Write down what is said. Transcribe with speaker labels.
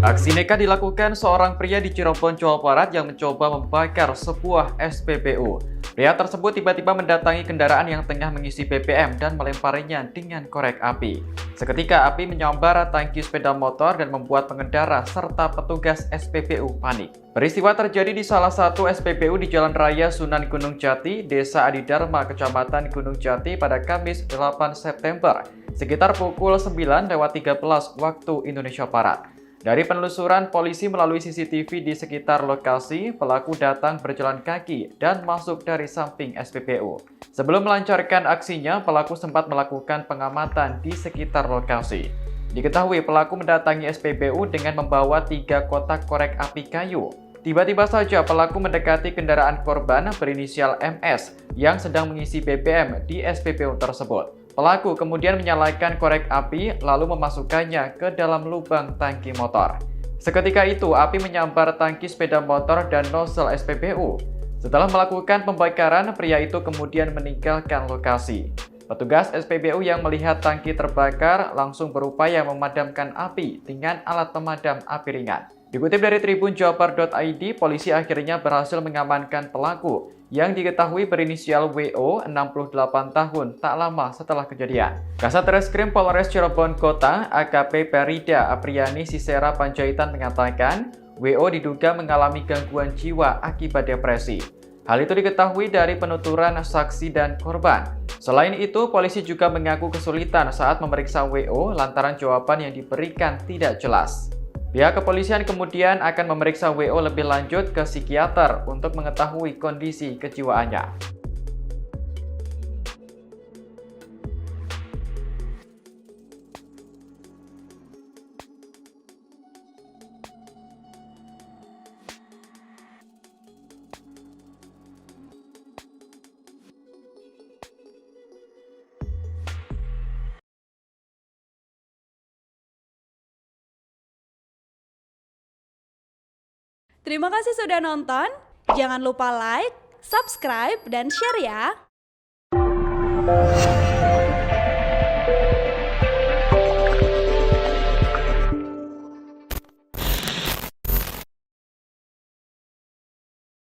Speaker 1: Aksi nekat dilakukan seorang pria di Cirebon, Jawa Barat yang mencoba membakar sebuah SPBU. Pria tersebut tiba-tiba mendatangi kendaraan yang tengah mengisi BBM dan melemparinya dengan korek api. Seketika api menyambar tangki sepeda motor dan membuat pengendara serta petugas SPBU panik. Peristiwa terjadi di salah satu SPBU di Jalan Raya Sunan Gunung Jati, Desa Adidharma, Kecamatan Gunung Jati pada Kamis 8 September, sekitar pukul 9:13 waktu Indonesia Barat. Dari penelusuran polisi melalui CCTV di sekitar lokasi, pelaku datang berjalan kaki dan masuk dari samping SPBU. Sebelum melancarkan aksinya, pelaku sempat melakukan pengamatan di sekitar lokasi. Diketahui pelaku mendatangi SPBU dengan membawa 3 kotak korek api kayu. Tiba-tiba saja pelaku mendekati kendaraan korban berinisial MS yang sedang mengisi BBM di SPBU tersebut. Pelaku kemudian menyalakan korek api lalu memasukkannya ke dalam lubang tangki motor. Seketika itu, api menyambar tangki sepeda motor dan nozzle SPBU. Setelah melakukan pembakaran, pria itu kemudian meninggalkan lokasi. Petugas SPBU yang melihat tangki terbakar langsung berupaya memadamkan api dengan alat pemadam api ringan. Dikutip dari tribunjabar.id, polisi akhirnya berhasil mengamankan pelaku yang diketahui berinisial WO, 68 tahun, tak lama setelah kejadian. Kasat Reskrim Polres Cirebon Kota, AKP Perida Apriani Sisera Panjaitan mengatakan, WO diduga mengalami gangguan jiwa akibat depresi. Hal itu diketahui dari penuturan saksi dan korban. Selain itu, polisi juga mengaku kesulitan saat memeriksa WO lantaran jawaban yang diberikan tidak jelas. Pihak kepolisian kemudian akan memeriksa WO lebih lanjut ke psikiater untuk mengetahui kondisi kejiwaannya.
Speaker 2: Terima kasih sudah nonton. Jangan lupa like, subscribe, dan share ya.